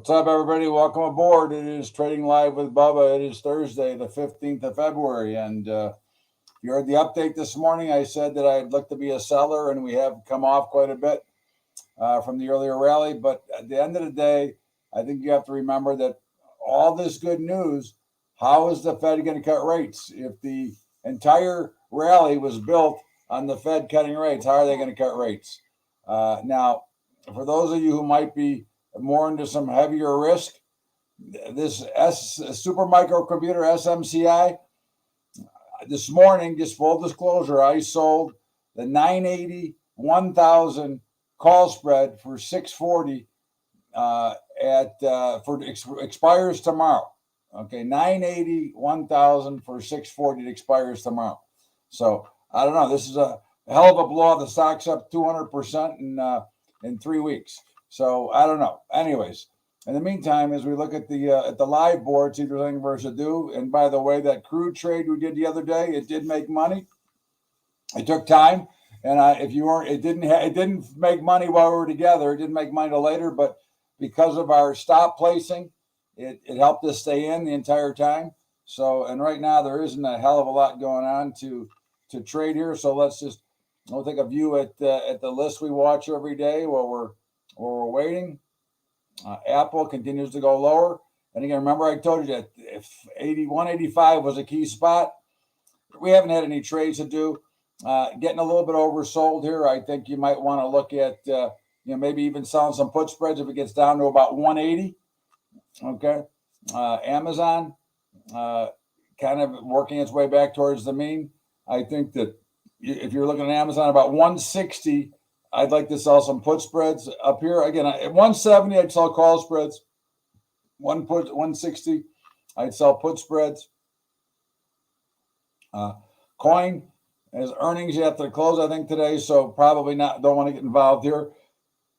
What's up, everybody? Welcome aboard. It is Trading Live with Bubba. It is Thursday, the 15th of February. And you heard the update this morning. I said that I'd look to be a seller, and we have come off quite a bit from the earlier rally. But at the end of the day, I think you have to remember that all this good news, how is the Fed going to cut rates? If the entire rally was built on the Fed cutting rates, how are they going to cut rates? Now, for those of you who might be more into some heavier risk, this super microcomputer SMCI, this morning, just full disclosure, I sold the 980 1000 call spread for 640 expires tomorrow. Okay, 980 1000 for 640. It expires tomorrow. So I don't know. This is a hell of a blow. The stock's up 200% in 3 weeks. So I don't know. Anyways, in the meantime, as we look at the live board, see if there's anything for us to do. And by the way, that crude trade we did the other day, it did make money. It took time, and it didn't make money while we were together. It didn't make money till later, but because of our stop placing, it helped us stay in the entire time. So, and right now there isn't a hell of a lot going on to trade here. So we'll take a view at the list we watch every day while we're waiting. Apple continues to go lower. And again, remember I told you that if 185 was a key spot, we haven't had any trades to do. Getting a little bit oversold here. I think you might want to look at, maybe even selling some put spreads if it gets down to about 180. Okay. Amazon kind of working its way back towards the mean. I think that if you're looking at Amazon about 160, I'd like to sell some put spreads up here. Again, at 170, I'd sell call spreads. 160, I'd sell put spreads. Coin has earnings after the close, I think, today, so probably don't want to get involved here.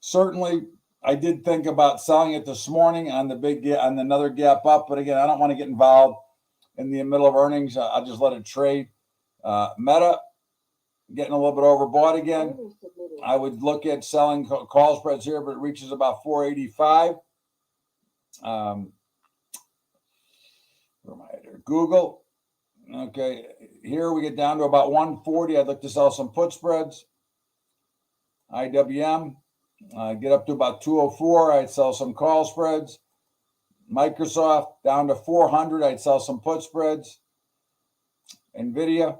Certainly, I did think about selling it this morning on another gap up, but again, I don't want to get involved in the middle of earnings. I'll just let it trade. Meta getting a little bit overbought again. I would look at selling call spreads here, but it reaches about 485. Where am I here? Google. Okay, here we get down to about 140. I'd like to sell some put spreads. IWM, get up to about 204. I'd sell some call spreads. Microsoft down to 400. I'd sell some put spreads. Nvidia,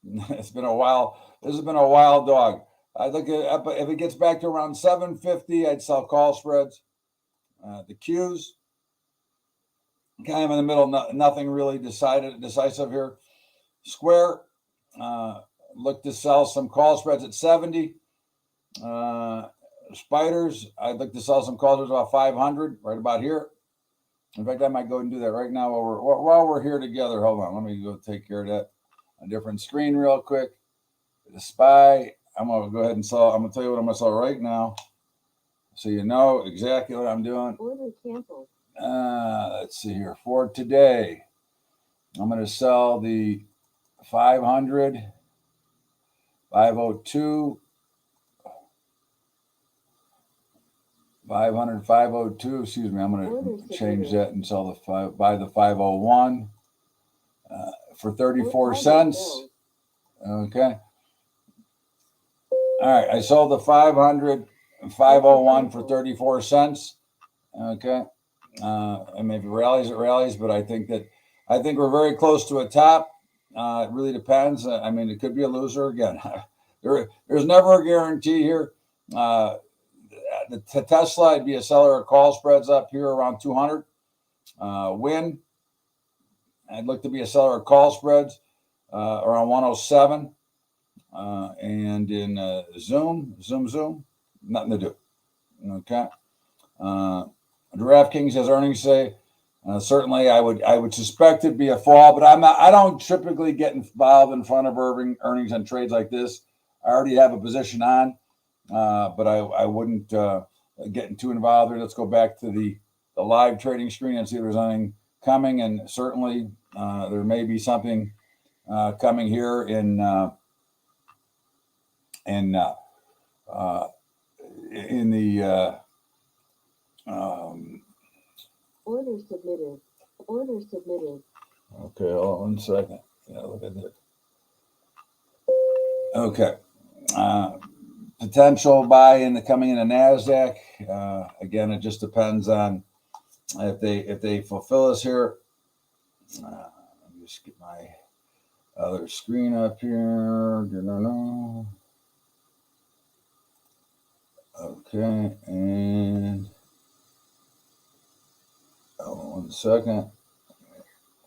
it's been a while. This has been a wild dog. I'd look at if it gets back to around 750. I'd sell call spreads. The Qs, kind of in the middle. Nothing really decisive here. Square, look to sell some call spreads at 70. Spiders, I'd like to sell some call spreads about 500, right about here. In fact, I might go and do that right now while we're here together. Hold on, let me go take care of that. A different screen real quick. The SPY, I'm gonna go ahead and sell. I'm gonna tell you what I'm gonna sell right now, so you know exactly what I'm doing. Order canceled. Let's see here. For today, I'm gonna sell the 500, 502, 500, 502. Excuse me. I'm gonna change that and sell buy the 501 for 34 cents. Okay. All right, I sold the 500 and 501 for 34 cents. Okay. I mean, if it rallies, but I think we're very close to a top. It really depends. I mean, it could be a loser again. There's never a guarantee here. The Tesla, I'd be a seller of call spreads up here around 200. Win, I'd look to be a seller of call spreads around 107. And in Zoom, nothing to do. Okay. DraftKings has earnings today. Certainly, I would suspect it'd be a fall, but I don't typically get involved in front of earnings on trades like this. I already have a position on, but I wouldn't get too involved there. Let's go back to the live trading screen and see if there's anything coming. And certainly, there may be something coming here in the Order submitted. Order submitted. Okay, hold on 1 second. Yeah, look at that. Okay. Potential buy in coming into NASDAQ. Again, it just depends on if they fulfill us here. Let me just get my other screen up here. Okay, and 1 second.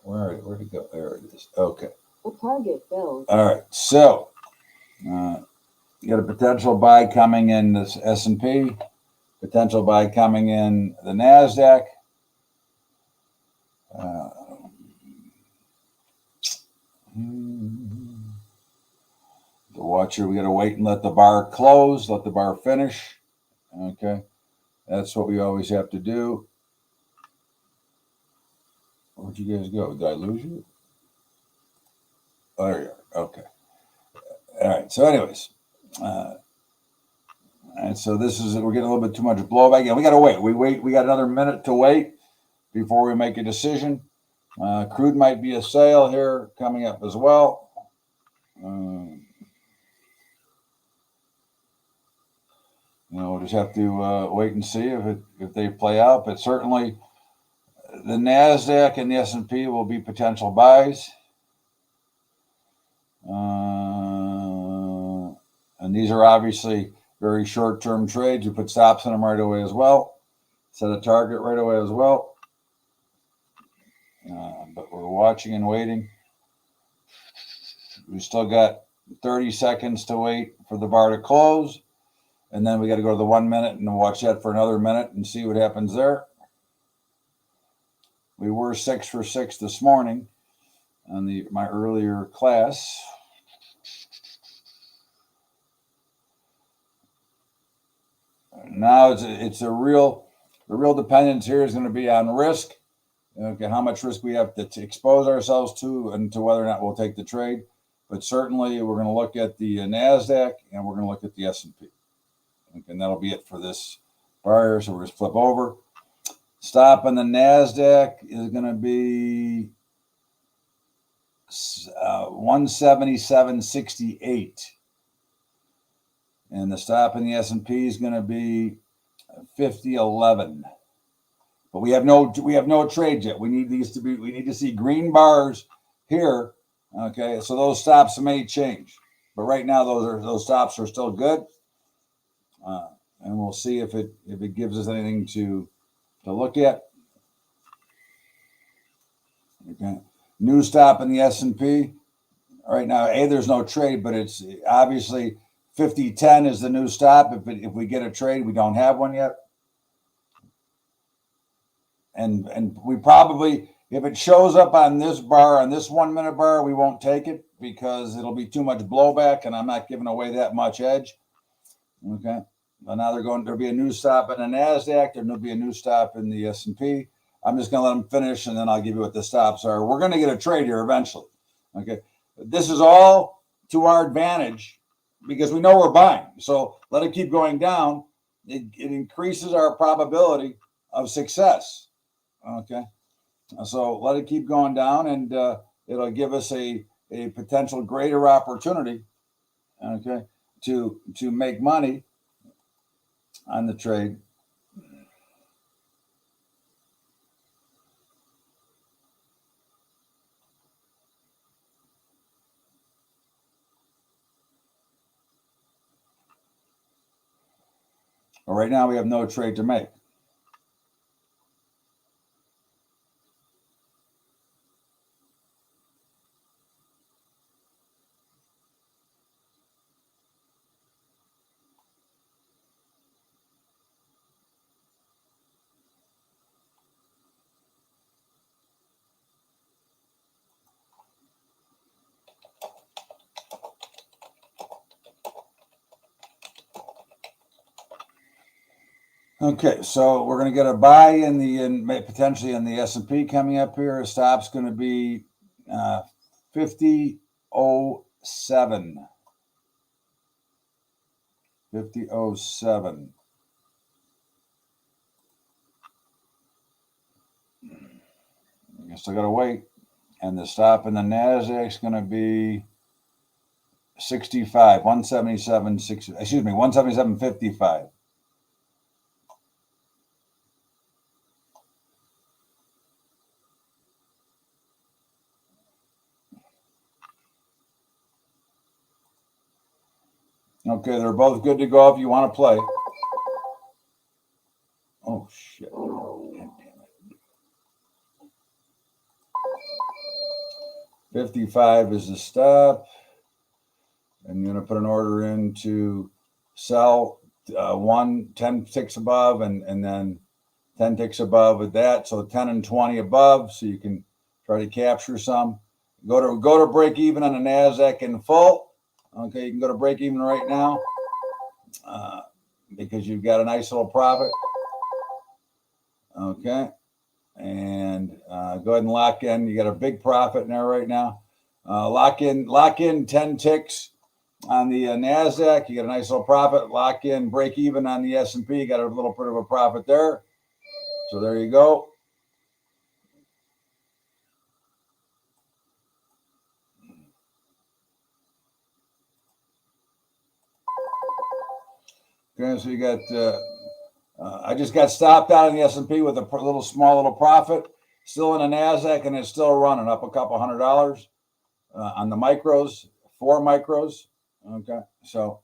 Where'd it go? There it is. Okay. The target fell. All right. So you got a potential buy coming in this S&P, potential buy coming in the NASDAQ. The watcher, we got to wait and let the bar close, let the bar finish. Okay. That's what we always have to do. Where'd you guys go? Did I lose you? Oh, there you are. Okay. All right. So, anyways, and so this is, we're getting a little bit too much blowback. Yeah, we got to wait. We got another minute to wait before we make a decision. Crude might be a sale here coming up as well. We'll just have to wait and see if they play out. But certainly, the NASDAQ and the S&P will be potential buys. And these are obviously very short-term trades. You put stops in them right away as well. Set a target right away as well. But we're watching and waiting. We still got 30 seconds to wait for the bar to close. And then we got to go to the 1 minute and watch that for another minute and see what happens there. We were 6 for 6 this morning on my earlier class. Now it's the real dependence here is going to be on risk. Okay, how much risk we have to expose ourselves to, and to whether or not we'll take the trade. But certainly, we're going to look at the NASDAQ and we're going to look at the S&P. Okay, and that'll be it for this bar. So we're just flip over. Stop on the NASDAQ is going to be 177.68. And the stop in the S&P is going to be 50.11. But we have no trades yet. We need to see green bars here. Okay, so those stops may change. But right now those stops are still good. And we'll see if it gives us anything to look at. Okay. New stop in the S&P. Right now, there's no trade, but it's obviously 50.10 is the new stop. If we get a trade, we don't have one yet. And we probably, if it shows up on this bar, on this 1 minute bar, we won't take it because it'll be too much blowback, and I'm not giving away that much edge. Okay. Well, now there'll be a new stop in the NASDAQ. There'll be a new stop in the S&P. I'm just going to let them finish, and then I'll give you what the stops are. We're going to get a trade here eventually. Okay. This is all to our advantage because we know we're buying. So let it keep going down. It increases our probability of success. Okay. So let it keep going down, and it'll give us a potential greater opportunity, okay, to make money on the trade. But right now we have no trade to make. Okay, so we're going to get a buy potentially in the S&P coming up here. A stop's going to be 50.07. 50.07. You still got to wait. And the stop in the NASDAQ's going to be 65, 177, 177.55. Okay, they're both good to go if you want to play. Oh, shit. God damn it. 55 is the stop. And you're going to put an order in to sell 10 ticks above and then 10 ticks above with that. So 10 and 20 above, so you can try to capture some. Go to break even on the NASDAQ in full. Okay, you can go to break even right now because you've got a nice little profit. Okay, and go ahead and lock in. You got a big profit in there right now. Lock in 10 ticks on the NASDAQ. You got a nice little profit. Lock in, break even on the S&P. You got a little bit of a profit there. So there you go. Okay, so you got. I just got stopped out in the S&P with a small little profit. Still in the NASDAQ, and it's still running up a couple $100 on the micros, 4 micros. Okay, so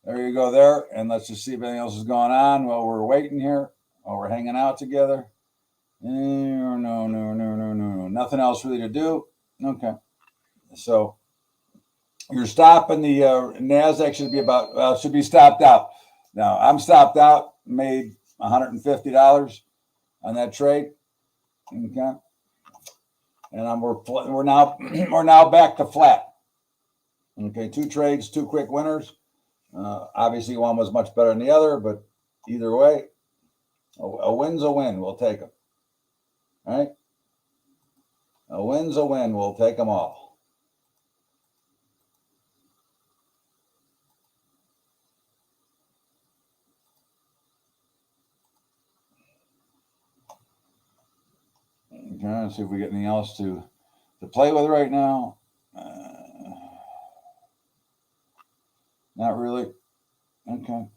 there you go there. And let's just see if anything else is going on while we're waiting here, while we're hanging out together. No. Nothing else really to do. Okay, so your stop in the NASDAQ should be stopped out. Now I'm stopped out, made $150 on that trade. Okay, and we're now back to flat. Okay, 2 trades, 2 quick winners. Obviously, one was much better than the other, but either way, a win's a win. We'll take them. All right, a win's a win. We'll take them all. Okay, let's see if we get anything else to play with right now. Not really. Okay.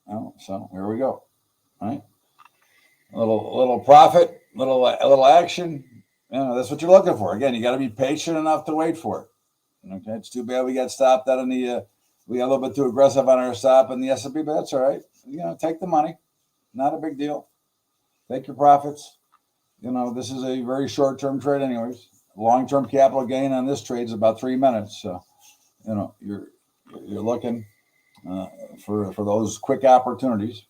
Oh, so here we go. All right. A little profit, little action. That's what you're looking for. Again, you got to be patient enough to wait for it. Okay. It's too bad we got stopped out in the. We got a little bit too aggressive on our stop in the S&P, but that's all right. Take the money. Not a big deal. Take your profits. This is a very short-term trade, anyways. Long-term capital gain on this trade is about 3 minutes. So, you're looking for those quick opportunities,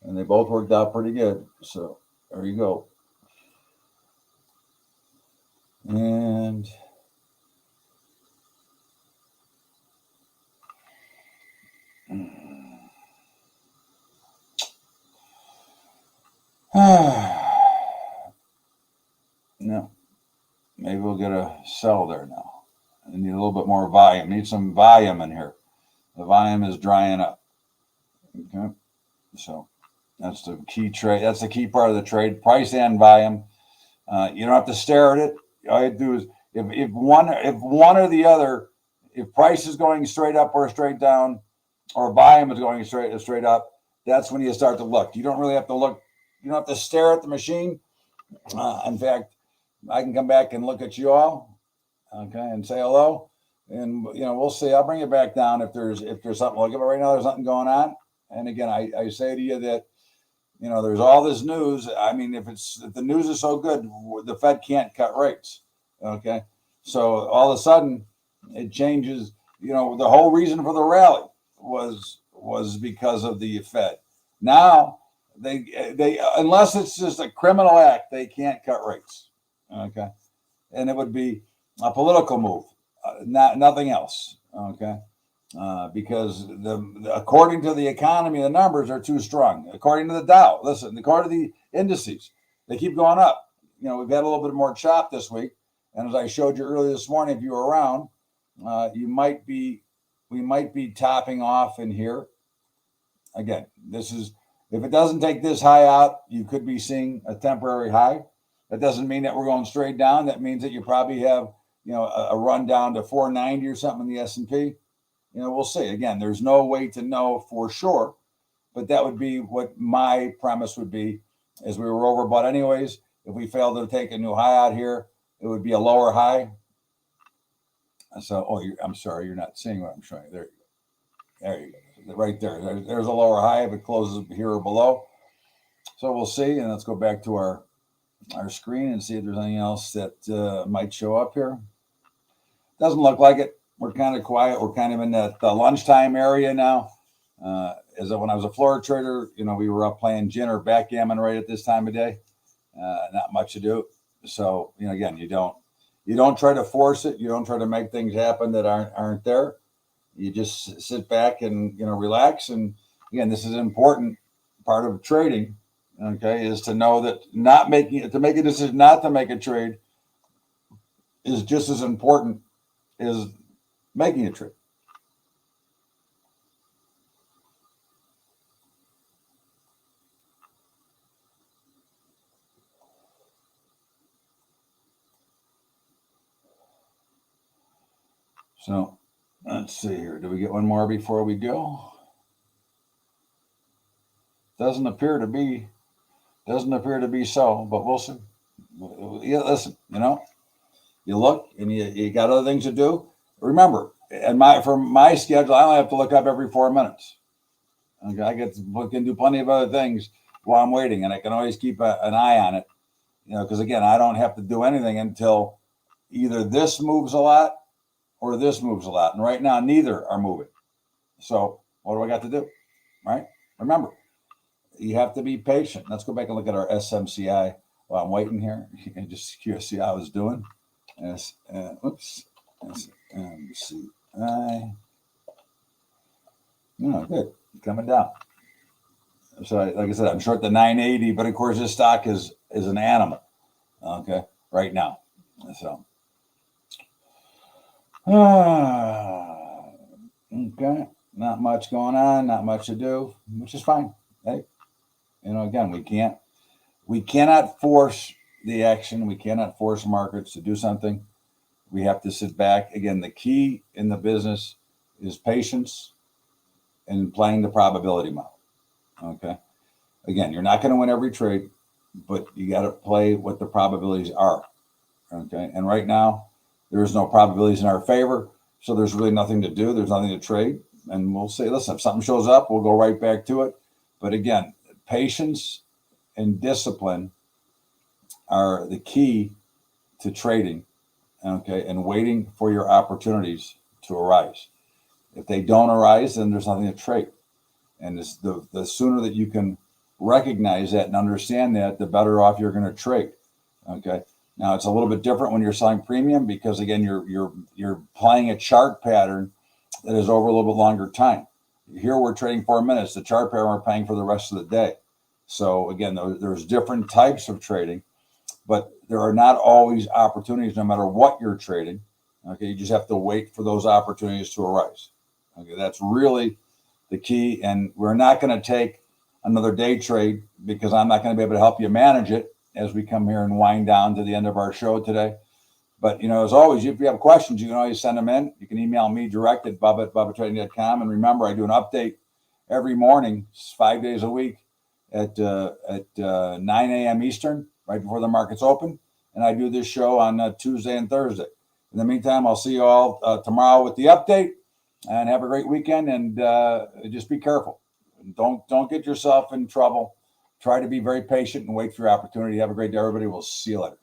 and they both worked out pretty good. So there you go. And no, maybe we'll get a sell there now. I need a little bit more volume. Need some volume in here. The volume is drying up. Okay, so that's the key trade. That's the key part of the trade: price and volume. You don't have to stare at it. All you do is if one or the other, if price is going straight up or straight down, or volume is going straight up, that's when you start to look. You don't really have to look. You don't have to stare at the machine. In fact, I can come back and look at you all, okay, and say hello, and we'll see. I'll bring it back down if there's something. Look, but right now there's nothing going on. And again, I say to you that there's all this news. I mean, if the news is so good, the Fed can't cut rates. Okay, so all of a sudden it changes. The whole reason for the rally was because of the Fed. Now they unless it's just a criminal act, they can't cut rates. Okay, and it would be a political move, nothing else. Okay. Because according to the economy, the numbers are too strong. According to the Dow, according to the indices, they keep going up. We've had a little bit more chop this week, and as I showed you earlier this morning, if you were around, we might be topping off in here. Again, it's If it doesn't take this high out, you could be seeing a temporary high. That doesn't mean that we're going straight down. That means that you probably have, a run down to 490 or something in the S&P. We'll see. Again, there's no way to know for sure, but that would be what my premise would be, as we were overbought anyways. If we failed to take a new high out here, it would be a lower high. So, I'm sorry, you're not seeing what I'm showing. There you go. Right there. There's a lower high if it closes here or below. So we'll see. And let's go back to our screen and see if there's anything else that might show up here. Doesn't look like it. We're kind of quiet. We're kind of in that lunchtime area now. As when I was a floor trader, we were up playing gin or backgammon right at this time of day. Not much to do. So, again, you don't try to force it. You don't try to make things happen that aren't there. You just sit back and, relax. And again, this is an important part of trading. Okay, is to know that to make a decision not to make a trade is just as important as making a trade. So let's see here. Do we get one more before we go? Doesn't appear to be so, but we'll see. Yeah, listen, you look and you got other things to do. Remember, for my schedule, I only have to look up every 4 minutes. Okay, I can do plenty of other things while I'm waiting, and I can always keep an eye on it. Because again, I don't have to do anything until either this moves a lot or this moves a lot. And right now, neither are moving. So what do I got to do? Right? Remember, you have to be patient. Let's go back and look at our SMCI while I'm waiting here. You can just see how it's doing. SMCI. Good. Coming down. So like I said, I'm short the 980, but of course this stock is an animal. Okay, right now. So okay, not much going on, not much to do, which is fine. Hey, again, we cannot force the action. We cannot force markets to do something. We have to sit back. Again, the key in the business is patience and playing the probability model. Okay. Again, you're not going to win every trade, but you got to play what the probabilities are. Okay. And right now, there is no probabilities in our favor. So there's really nothing to do. There's nothing to trade. And we'll say, listen, if something shows up, we'll go right back to it. But again, patience and discipline are the key to trading. Okay. And waiting for your opportunities to arise. If they don't arise, then there's nothing to trade. And the sooner that you can recognize that and understand that, the better off you're going to trade. Okay. Now it's a little bit different when you're selling premium because again, you're playing a chart pattern that is over a little bit longer time. Here we're trading 4 minutes. The chart pattern we're paying for the rest of the day. So again, there's different types of trading, but there are not always opportunities no matter what you're trading. Okay. You just have to wait for those opportunities to arise. Okay. That's really the key. And we're not going to take another day trade because I'm not going to be able to help you manage it as we come here and wind down to the end of our show today. But, as always, if you have questions, you can always send them in. You can email me direct at bubba@bubbatrading.com. And remember, I do an update every morning, 5 days a week at 9 a.m. Eastern, right before the markets open. And I do this show on Tuesday and Thursday. In the meantime, I'll see you all tomorrow with the update. And have a great weekend. And just be careful. Don't get yourself in trouble. Try to be very patient and wait for your opportunity. Have a great day, everybody. We'll see you later.